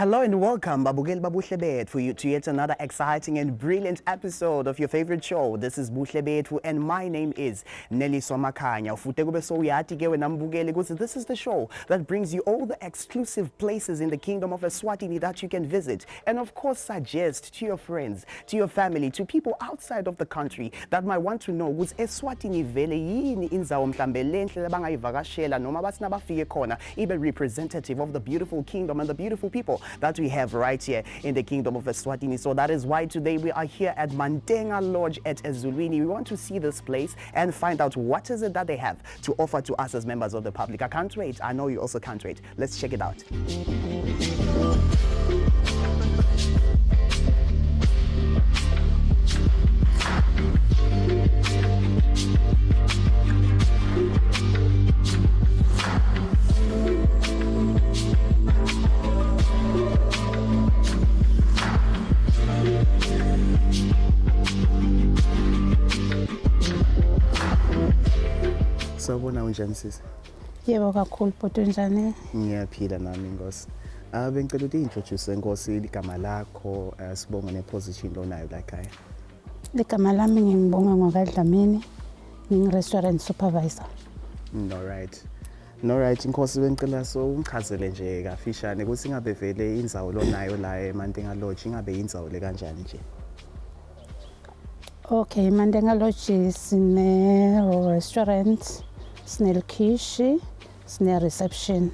Hello and welcome, Babugel Babuhle Bethu, to yet another exciting and brilliant episode of your favorite show. This is Buhle Bethu and my name is Nelly Somakanya. This is the show that brings you all the exclusive places in the kingdom of Eswatini that you can visit, and of course suggest to your friends, to your family, to people outside of the country that might want to know was Eswatini vele yini inzawo mhlambe lenhle abangayivakashela noma bathi nabafike khona ibe representative of the beautiful kingdom and the beautiful people that we have right here in the kingdom of Eswatini. So that is why today we are here at Mandenga Lodge at Ezulwini. We want to see this place and find out what is it that they have to offer to us as members of the public. I can't wait. I know you also can't wait. Let's check it out. Sawubona unjani sisi? Yebo kakhulu bhuti unjani? Ngiyaphila nami Nkosi. Bengicela ukuthi introduce Nkosi igama lakho, sibonga neposition onayo la ekhaya. Igama lami ngibonga ngokaDlamini, ngi-restaurant supervisor. No right Nkosi, bengicela so ungichazele nje kafishane ukuthi ngabe vele indzawo lonayo la eMandenga Lodge ingabe indzawo le kanjani nje. Okay, Mandenga Lodge sine restaurant, sine khishi, sine reception.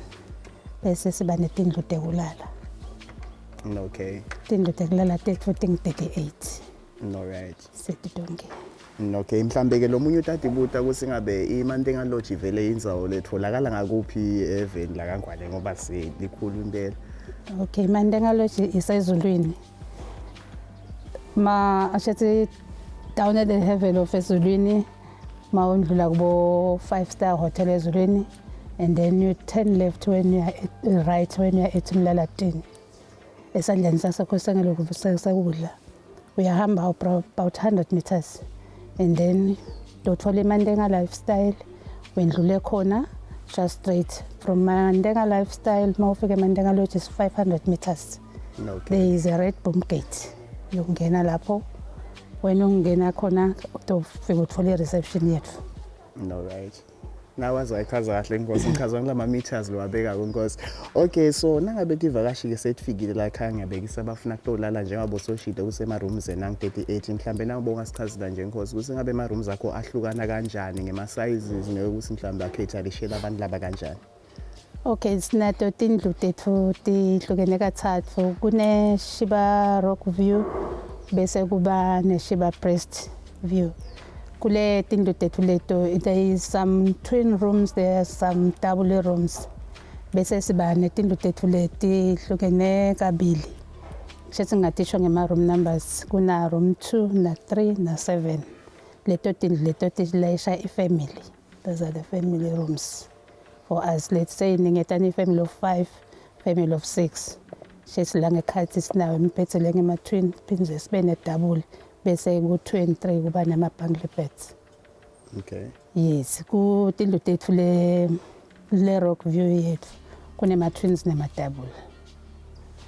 Bese siba netindlu tekulala. Okay. Tindlu tekulala 38. No right. Setidonke. Okay, mhlambe ke lomunye utatibuta ukuthi ngabe iMandenga Lodge vele indzawo letholakala ngakuphi eveni la kaNgwane ngoba silikhulu impela. Okay, Mandenga Lodge isezulwini. Ashathi down at the level of Ezulwini, maundlula kubo 5-star hotel Ezulwini, and then you turn left when you are right when you are at Mlalatini. Esandleni sakho sekudla. Uyahamba about 100 meters, and then uthola iMandenga Lifestyle. Wendlule khona just straight from Mandenga Lifestyle. Mawufika eMandenga Lodge is 500 meters. Okay. There is a red boom gate. Yongena lapho. When ungena khona utofika uthola reception yethu. No right. Now wazayichaza kahle Nkosi, ngichaza ngilama meters lo wabeka Nkosi. Okay, so nangabe ivakashi ke setfikile la ekhaya ngiyabekisa abafuna kulala njengabo soshide kusema rooms enang 38 mhlambe nabonga sichazela nje Nkosi ukuthi ngabe ama rooms akho ahlukana kanjani ngema sizes nokuthi mhlambe akhethalishela abantu laba kanjani. Okay, sinato tindlu tethu tihlukene kathathu. Kune Shiba Rock View bese kuba neShiba Breast View. Kule tindlu tethu leto there is some twin rooms, there are some double rooms. Bese siba netindlu tethu leti hlukene kabili. Shethi ngatisho ngema room numbers. Kuna room 2 na 3 na 7. Leto tindlu leto tilayisha ifamily. Those are the family rooms. For us, let's say ningetani family of 5, family of 6. Shethi la ngekhathi sinawo impethele ngema twin phindze sibe ne double bese ku 2 and 3 kuba nama bundle beds. Okay. Yes, ku tindlu tethu le Rock View yethu kunema twins nema double.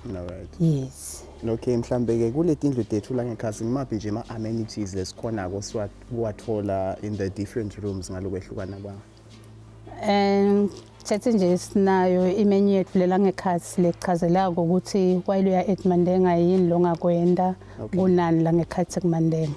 No right. Yes. Okay, mhlambe ke kule tindlu tethu la ngekhasi ngimaphi nje ama amenities lesikhona kuwathola in the different rooms ngalokuhlukana kwawo. Sethi nje sinayo imenu yethu lela ngekhathi lechazela ukuthi while uya at Mandenga yini lo ngakwenda kunani la ngekhathi kuMandenga.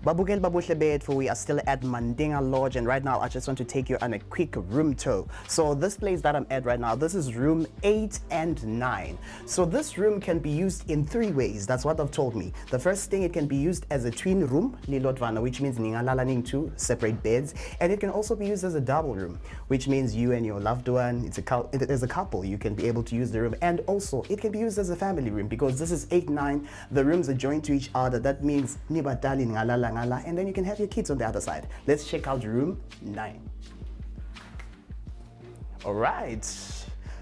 Babugel Babuhle Bethu, we are still at Mandenga Lodge, and right now I just want to take you on a quick room tour. So this place that I'm at right now, this is room 8 and 9. So this room can be used in 3 ways. That's what they've told me. The first thing, it can be used as a twin room, lilodvana, which means ningalala ning 2 separate beds, and it can also be used as a double room, which means you and your loved one, as a couple, you can be able to use the room, and also it can be used as a family room because this is 8-9. The rooms are joined to each other. That means nibadali ningalala, and then you can have your kids on the other side. Let's check out room 9. All right.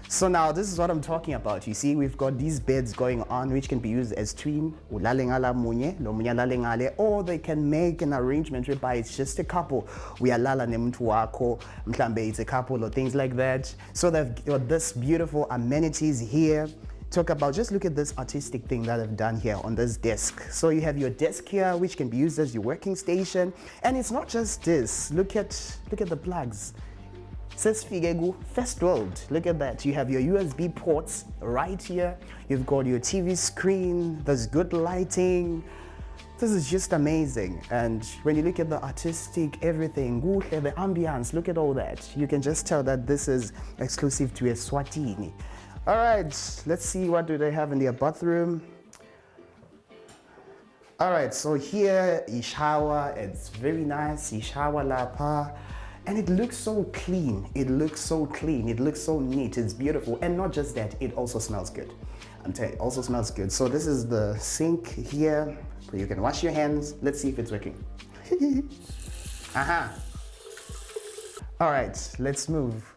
So now this is what I'm talking about. You see, we've got these beds going on which can be used as twin, ulale ngala munye, lo munye alale ngale, or they can make an arrangement whereby it's just a couple. Uyalala nemuntu wakho, mhlambe it's a couple or things like that. So they've got this beautiful amenities here. Talk about, just look at this artistic thing that I've done here on this desk. So you have your desk here which can be used as your working station, and it's not just this. Look at the plugs. Says Figegu, first world. Look at that. You have your USB ports right here. You've got your TV screen. There's good lighting. This is just amazing. And when you look at the artistic everything, the ambience, look at all that. You can just tell that this is exclusive to Eswatini. All right, let's see what do they have in their bathroom. All right, so here, shower. It's very nice. Shower lapa. And it looks so clean. It looks so clean. It looks so neat. It's beautiful. And not just that, it also smells good. I'm telling you, it also smells good. So this is the sink here where you can wash your hands. Let's see if it's working. Aha. All right, let's move.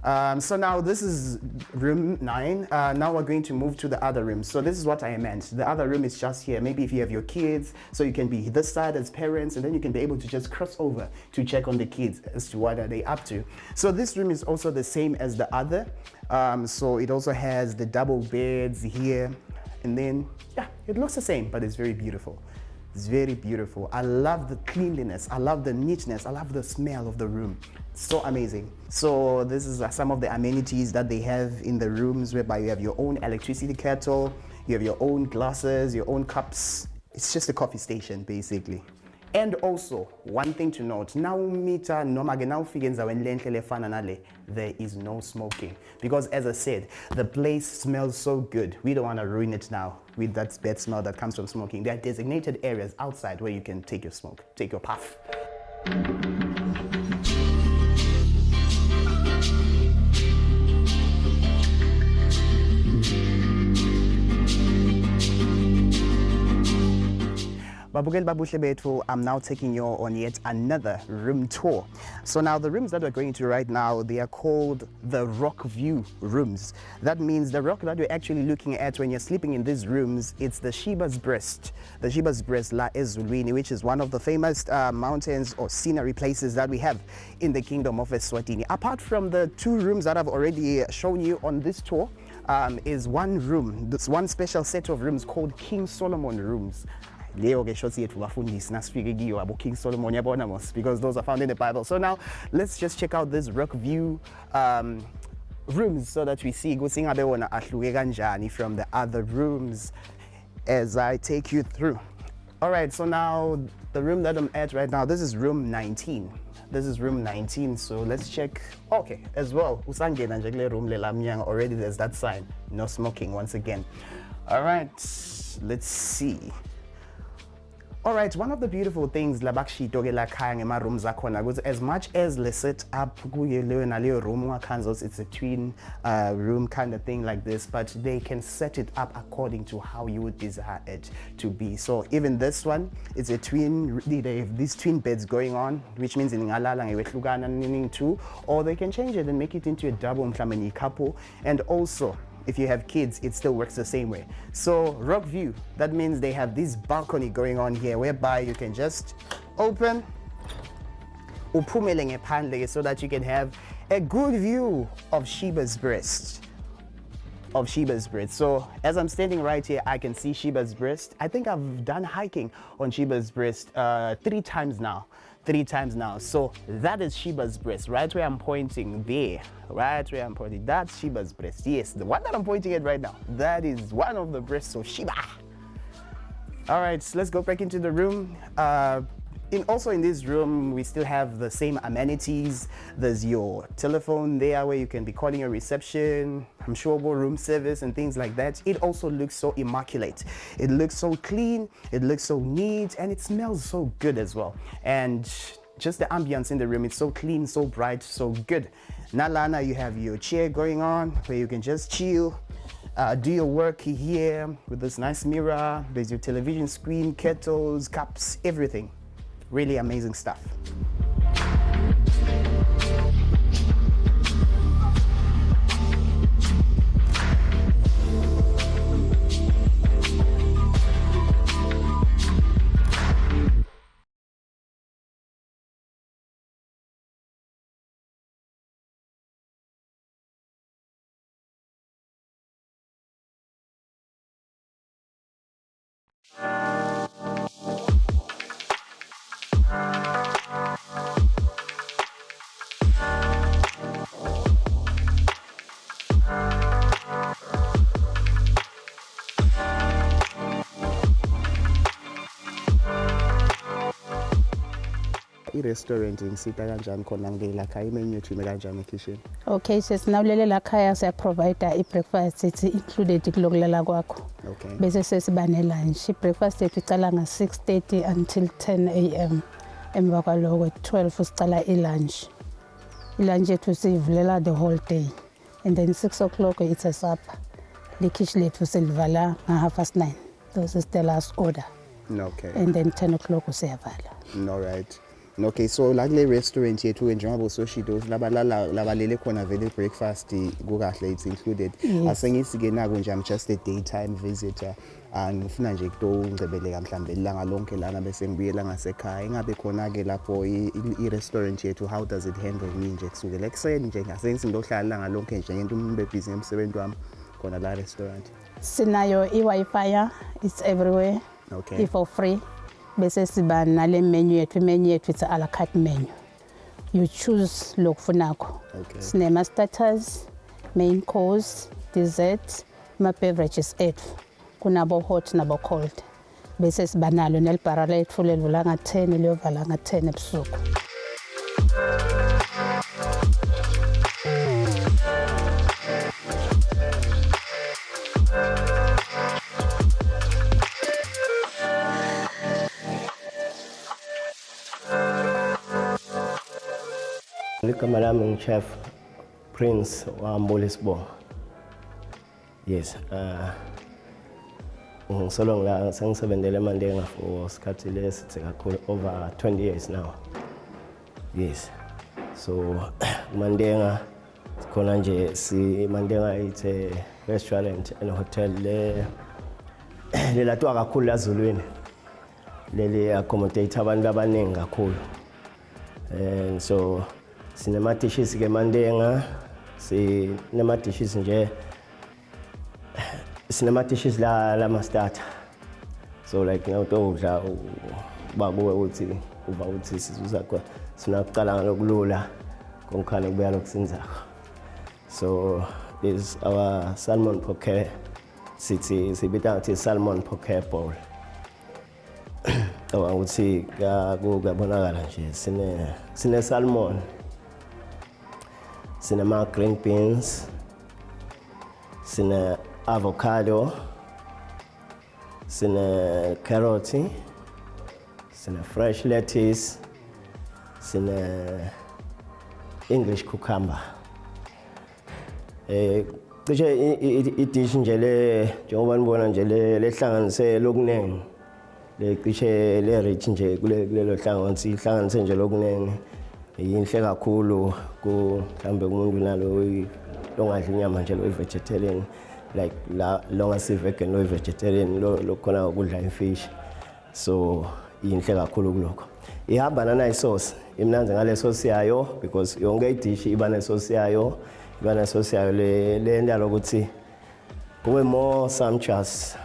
So now this is room 9. Now we're going to move to the other room. So this is what I meant. The other room is just here. Maybe if you have your kids, so you can be this side as parents, and then you can be able to just cross over to check on the kids as to what are they up to. So this room is also the same as the other. So it also has the double beds here. And then, yeah, it looks the same, but it's very beautiful. It's very beautiful. I love the cleanliness. I love the neatness. I love the smell of the room. So amazing. So this is some of the amenities that they have in the rooms, whereby you have your own electricity kettle, you have your own glasses, your own cups. It's just a coffee station, basically. And also, one thing to note, there is no smoking. Because as I said, the place smells so good. We don't want to ruin it now with that bad smell that comes from smoking. There are designated areas outside where you can take your smoke, take your puff. Babugel Babuhle Bethu, I'm now taking you on yet another room tour. So now the rooms that we're going to right now, they are called the Rock View rooms. That means the rock that you're actually looking at when you're sleeping in these rooms, it's the Sheba's Breast. The Sheba's Breast La Ezulwini, which is one of the famous mountains or scenery places that we have in the Kingdom of Eswatini. Apart from the 2 rooms that I've already shown you on this tour, is one room, this one special set of rooms called King Solomon rooms. King Solomon, because those are found in the Bible. So now let's just check out this Rock View rooms so that we see from the other rooms as I take you through. All right, so now the room that I'm at right now, this is room 19. This is room 19, so let's check. Okay, as well, already there's that sign, no smoking once again. All right, let's see. All right, one of the beautiful things labakshi togela kaya ngema rooms akhona ukuthi as much as le set up kuye leyo naleyo room wakanzos, it's a twin room kind of thing like this, but they can set it up according to how you would desire it to be. So even this one, it's a twin, they have these twin beds going on, which means ingalala ngewehlukana meaning 2, or they can change it and make it into a double mhlambe couple. And also, if you have kids, it still works the same way. So Rock View, that means they have this balcony going on here whereby you can just open so that you can have a good view of Sheba's Breast. So as I'm standing right here, I can see Sheba's Breast. I think I've done hiking on Sheba's Breast 3 times now. So that is Sheba's Breast, right where I'm pointing there. Right where I'm pointing, that's Sheba's Breast. Yes, the one that I'm pointing at right now, that is one of the breasts of Sheba. All right, so let's go back into the room. Also in this room, we still have the same amenities. There's your telephone there where you can be calling your reception. I'm sure about room service and things like that. It also looks so immaculate. It looks so clean, it looks so neat, and it smells so good as well. And just the ambience in the room, it's so clean, so bright, so good. Nalana, you have your chair going on where you can just chill. Do your work here with this nice mirror. There's your television screen, kettles, cups, everything. Really amazing stuff. i-restaurant ngisita kanjani khona ngila khaya imenu yethu ime kanjani e-kitchen? Okay, sesinawulela la khaya siyaprovide i-breakfast it's included kulokulala kwakho. Okay. Bese sesiba ne-lunch. I-breakfast yethu icala nga-6:30 until 10 a.m. Emva kwaloko 12 sicala i-lunch. I-lunch yethu siyivulela the whole day. And then 6 o'clock it's a supper. Likhishi lethu silivala nga-9:30. Those is the last order. Okay. And then 10 o'clock usiyavala. All right. Okay, so la kule restaurant yethu njengoba usoshidos labalele khona vele breakfast kukahle it's included. Yes. Asengisi-ke nako nje I'm just a daytime visitor. Ngifuna nje kutongcebeleka mhlambe ilanga lonke lana bese ngibuyela ngasekhaya. Ingabe khona-ke lapho i-restaurant yethu how does it handle me nje kusukela ekuseni nje ngasengisi ngilohlala ilanga lonke nje ngento umbe busy emsebenzi wami khona la restaurant? Sinayo i-Wi-Fi, it's everywhere. Okay. It's for free. Bese siba nale menu yethu, imenu yethu it's a la carte menu. You choose lokufunako. Okay. Sinema starters, main course, dessert, ma-beverages ethu. Kunabo hot nabo cold. Bese siba nalo nelibhara lethu lelivula nga-10 liyovala nga-10 ebusuku. Ligama lami ngi-Chef Prince Wambole. Yes, ngisolo ngila sengisebenzele eMandenga for isikhathi lesithi kakhulu over 20 years now. Yes. So Mandenga khona nje Mandenga it's a restaurant and hotel lelatwa kakhulu laZulwini. Leli accommodate abantu abaningi kakhulu. And so sinema dishes ke Mandenga, sinema dishes nje sinema dishes la mastata. So like now udla babuwe uthi uba uthi sizuza kwa sinaqala ngalokulula konkhana kubuya lokusinzako. So is our salmon poke sithi sibita uthi salmon poke bowl. Ukuthi kuyabonakala nje sine salmon, sinema green beans, sine avocado, sine carrot, sine fresh lettuce, sine English cucumber. Cishe idish nje njengoba nibona nje lehlanganise lokunengi. Cishe le-rich nje kulelo hlangothi ihlanganise nje lokunengi. Yinhle kakhulu mhlambe kumuntu nalo longadla inyama nje lo vegetarian like la longasi vegan no vegetarian lokhona ukudla ifish. So yinhle kakhulu kuloko. Ihamba nana sauce imnanzi ngale sauce yayo because yonke idish iba ne sauce yayo, iba ne sauce yayo le ndalo ukuthi kube more sumptuous.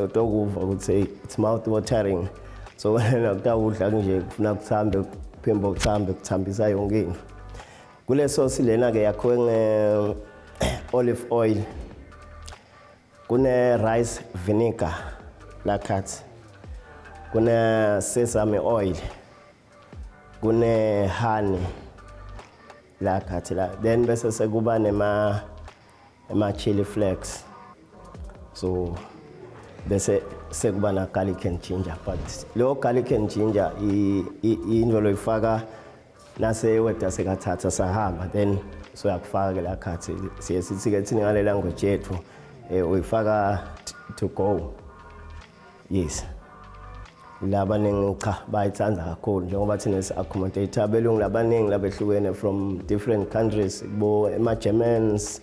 Utokuva ukuthi it's mouth watering. So wena kutawudla nje kufuna kuthambe phimbo kuthambisa yonke into. Kule sauce lena ke yakhiwe nge-olive oil. Kune rice vinegar la khathi. Kune sesame oil. Kune honey la khathi la. Then bese sekuba nema chili flakes. So bese sekuba na garlic and ginger, but lo garlic and ginger into loyifaka nase weda sekathatha sahamba then so yakufaka la khathi siye sithi ke thina ngale language yethu uyifaka to go. Yes, labaningi cha bayithanda kakhulu njengoba thina si-accommodate abelungu labaningi labehlukene from different countries, bo ma-Germans,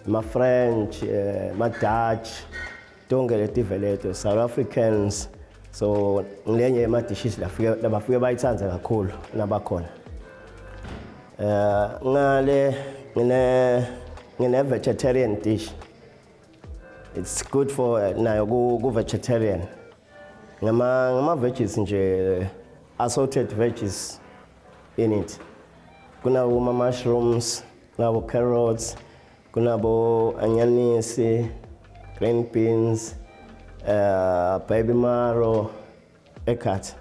ma-French, ma-Dutch, donke leti veleto, South Africans. So ngilenye yema-dishes labafike bayithanda kakhulu nabakhona. Ngale ngine vegetarian dish. It's good for nayo ku vegetarian. Ngama veggies nje assorted veggies in it. Kuna mushrooms, kuna carrots, kuna anyanisi, green beans, baby marrow, ekat.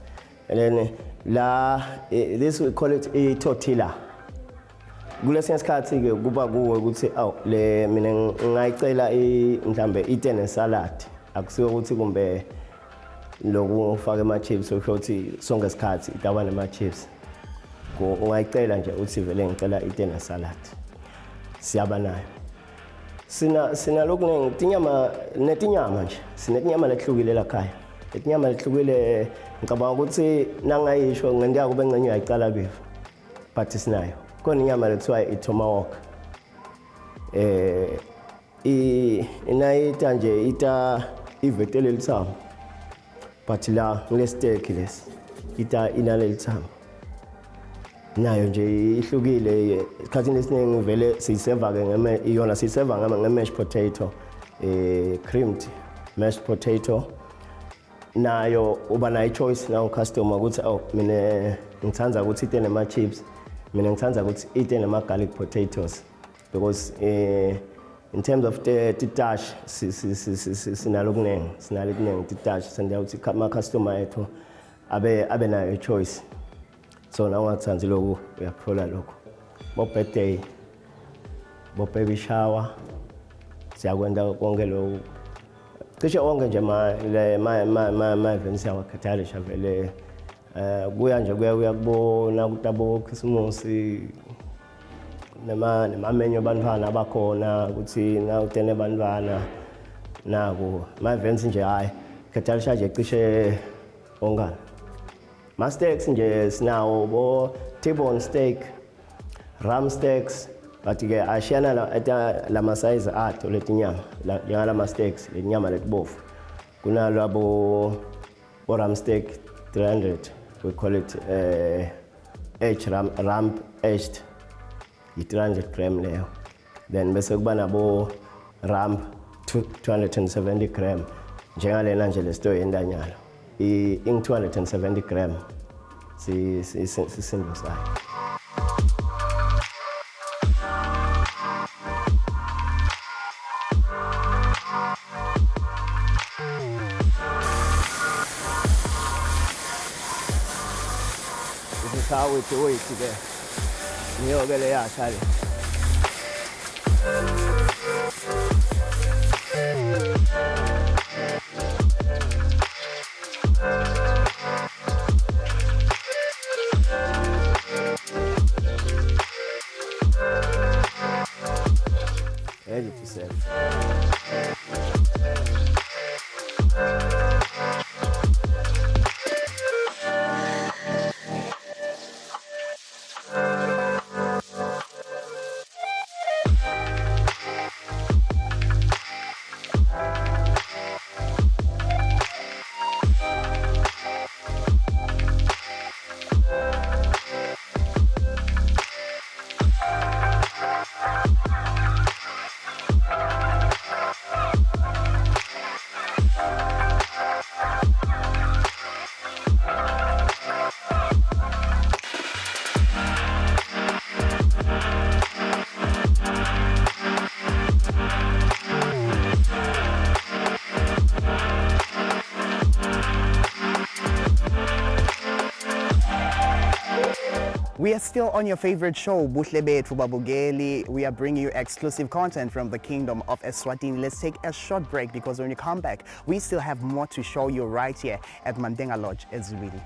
And then This we call it a tortilla. Kulesinye isikhathi ke kuba kuwe ukuthi le mina ngayicela mhlambe ite salad akusiyo ukuthi kumbe lokhu ufake ama chips ukuthi sonke isikhathi itaba nema chips ungayicela nje uthi vele ngicela ite salad siyaba nayo sina lokuningi netinyama nje sinetinyama lehlukile la khaya etinyama lehlukile ngicabanga ukuthi nangayisho ngendiya kube ngcenye uyayicala beef but sinayo khona inyama lethiwa itomahawk inayita nje ita ivetele lithambo but la ngile steak lesi ita inale lithambo nayo nje ihlukile isikhathini esiningi vele siyiseva ke iyona siyiseva nge-mashed potato creamed mashed potato nayo uba nayo choice nawo customer ukuthi mina ngithanda ukuthi ite nema chips mina ngithanda ukuthi ite nema garlic potatoes because in terms of the dash sinalo kuningi dash sendiya ukuthi ama customer ethu abe nayo choice so nawe ungathandi lokho uyaphola lokho bo birthday bo baby shower siyakwenda konke lokho cishe onke nje ma events yakwaKhatalisha vele kuya nje kuya kubona ukuthi abo Christmas nema menu abantwana abakhona ukuthi na utene abantwana nako ma events nje hayi Khatalisha nje cishe ongana ma steaks nje sinawo bo T-bone steak ram steaks but ke ashiyana la masize ato letinyama la ma steaks lenyama letibofu kunalabo ram steak 300 we call it ramp aged 300 gram leyo then bese kuba nabo ramp 270 gram njengalena nje lesito yendanyalo ing 270 gram sisimbo sayo. This is how we do it today. Niyogele yashali. Ready to serve. We are still on your favorite show, Buhle Bethu Babugeli. We are bringing you exclusive content from the Kingdom of Eswatini. Let's take a short break because when you come back, we still have more to show you right here at Mandenga Lodge, Ezwili.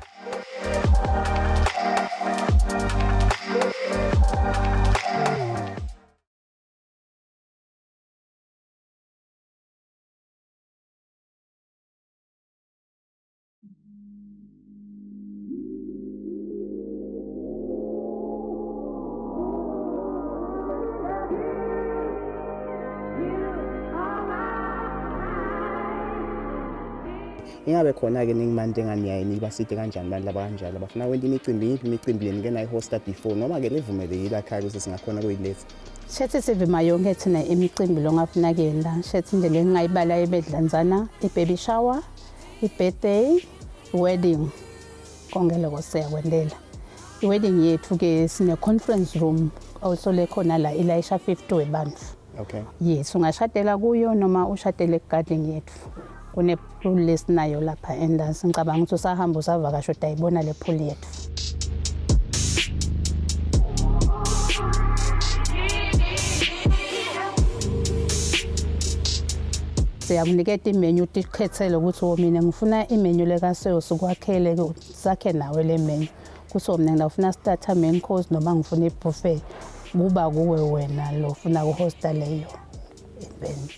Ingabe khona ke ningimandenga niyayini baside kanjani abantu laba kanjalo abafuna wena imicimbi lenike nayi hosta before noma ke levumelekile ekhaya ukuthi singakhona kuyiletha Shethi sivima yonke thina imicimbi longafuna kuyenda shethi nje ngingayibala ebedlanzana i-baby shower i-birthday wedding konke lokho siyakwendela i-wedding yethu ke sine conference room also lekhona la ilayisha 50 webantu okay yes ungashadela kuyo noma ushadele egadini yethu kune-pool lesinayo lapha eNdasa. Ngicabanga ukuthi usahamba usavakasha utayibona le pool yethu. Siyakuniketa imenu utikhethele ukuthi mina ngifuna imenu lekaSeyo ukwakhele sakhe nawe le menu. Kuthi mina ngifuna starter main course noma ngifuna ibuffet. Kuba kuwe wena lo ufuna ku-hosta leyo.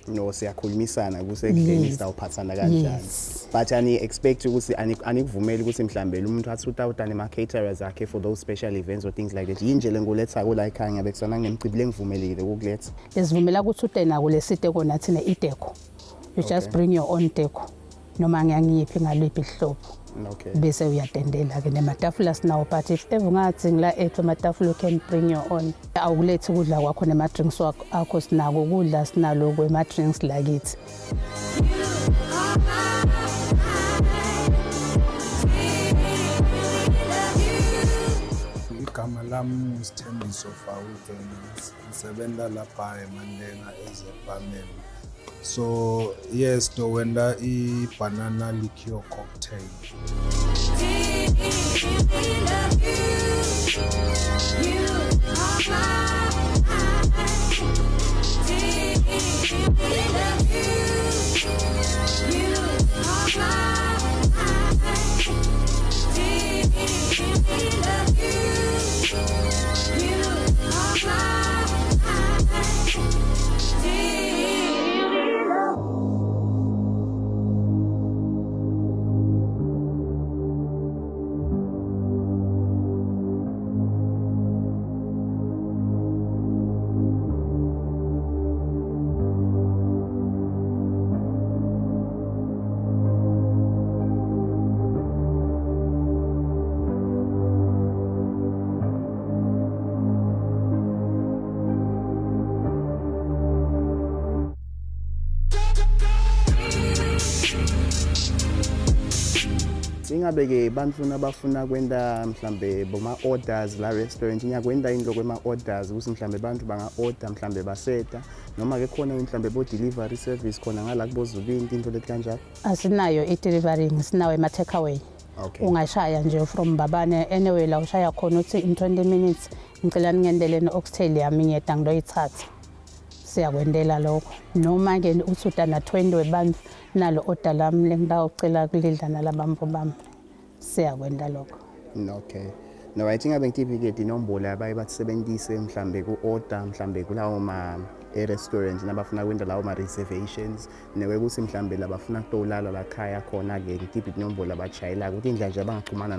No, siyakhulumisana kusekudeni isawuphathana kanjani. But ani expect ukuthi anikuvumeli ukuthi mhlambe umuntu athi utawutana ema-caterers akhe for those special events or things like that. Yinje lenguletha ko la ekhaya ngabe kusona ngemcimbi lengivumelekile ukuletha. Lesivumela ukuthi utena kulesiteko nathi ne-ideko. You just bring your own deco. Noma ngiyiphi ngaliphi ihlobo. Okay. Bese uyatendela ke nematafula sinawo, but if ever ngathi ngila ethu amatafula you can bring your own. Awukulethi ukudla kwakho nema-drinks akho sinako ukudla sinalo kwema-drinks lakithi. Igama lami Sithembiso Fawuke, ngisebenza lapha eMandenga as a barman. So yes, wenda banana liqueur cocktail. Ingabe ke bantfuna bafuna kwenda mhlambe boma orders la restaurant nyakwenda indlo kwema orders ukuthi mhlambe abantu banga order mhlambe baseta noma ke khona mhlambe bo delivery service khona ngala kubo Zubindi into lethi kanjalo. Asinayo i-delivering, sinawo ema-takeaway. Okay. Ungashaya nje from Babane anyway la ushaya khona uthi in 20 minutes ngicela ngingendeleni oxtail yami ngiyeda ngiloyithatha. Siyakwendela lokho. Noma ke uthi udana 20 webantu nalo order lami lengidawucela kulidla nalabambo bami. Siyakwenda lokho. Okay. No, I think abengitipiketi inombolo abaye basebenzise mhlambe ku-order mhlambe kulawo restaurant nabafuna kwenda lawo reservations newe kuthi mhlambe labafuna kutolala la khaya khona ke ngitiphi inombolo abachayela ukuthi indlela nje abangaxhumana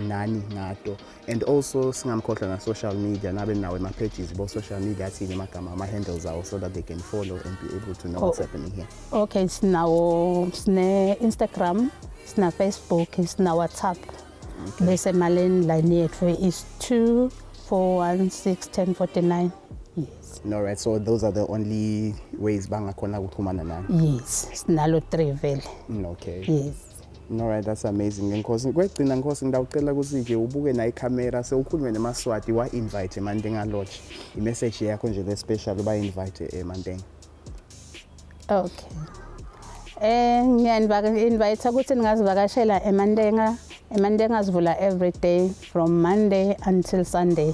nani ngato. And also singamkhohlwa na social media nabe nawe ama-pages bo social media athini amagama ama-handles awo so that they can follow and be able to know what's happening here. Okay, sine Instagram, sina Facebook, sina WhatsApp. Bese maleni line yethu is 24161049. Yes. All right, so those are the only ways bangakhona ukuxhumana nani. Yes, sinalo 3 vele. Okay. Yes. All right, that's amazing. Nkosi kwegcina Nkosi ngidawucela ukuthi nje ubuke na iCamera sewukhulume neMaswati wa invite eMandenga Lodge. I-message yakho nje le special uba invite eMandenga. Okay. Ngiyaniinvite ukuthi ningazivakashela eMandenga. eMandenga sivula every day from Monday until Sunday.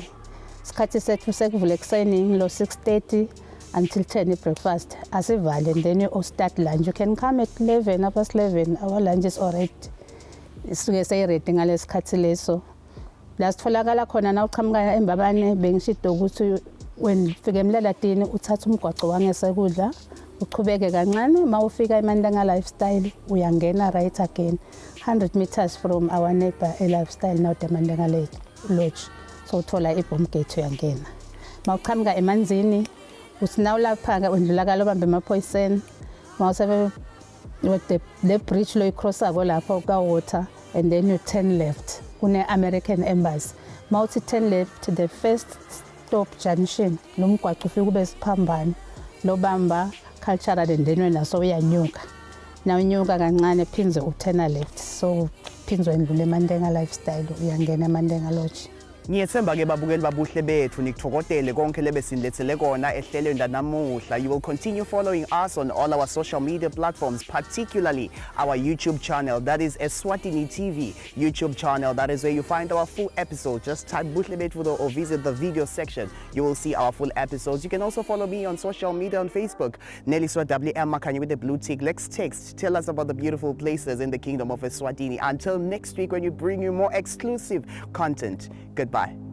Isikhathi sethu sekuvula ekuseni ngilo 6:30 until 10 breakfast. Asivale and then you start lunch. You can come at 11:11. Our lunch is already isuke seyiready ngalesikhathi leso. La sitholakala khona na uqhamuka eMbabane bengishido ukuthi when ufike eMlalatini uthatha umgwaco wangesekudla uchubeke kancane mawufika eMandenga Lifestyle uyangena right again 100 meters from our neighbor Lifestyle now eMandenga Lodge. So uthola ibhom gate uyangena. Mawuqhamuka emanzini usinawo lapha wendlulakala obambe emaphoyiseni mawusebe with the bridge lo icrossako lapho ka water and then you turn left kune American Embassy. Mawuthi turn left the first stop junction lo mgwaco ufika ube siphambano lo bamba cultural and then wena so uyanyuka. Na unyuka kancane phinze uturn left so phinze wendlule eMandenga Lifestyle uyangena eMandenga Lodge. Ngiyethemba ke babukeli babuhle bethu nikuthokodele konke lebesinilethele kona ehlelweni lanamuhla. You will continue following us on all our social media platforms, particularly our YouTube channel, that is Eswatini TV YouTube channel. That is where you find our full episode. Just type Buhle Bethu or visit the video section. You will see our full episodes. You can also follow me on social media on Facebook, Neliswa WM Makanye with the blue tick. Let's text. Tell us about the beautiful places in the Kingdom of Eswatini. Until next week when we bring you more exclusive content. Goodbye.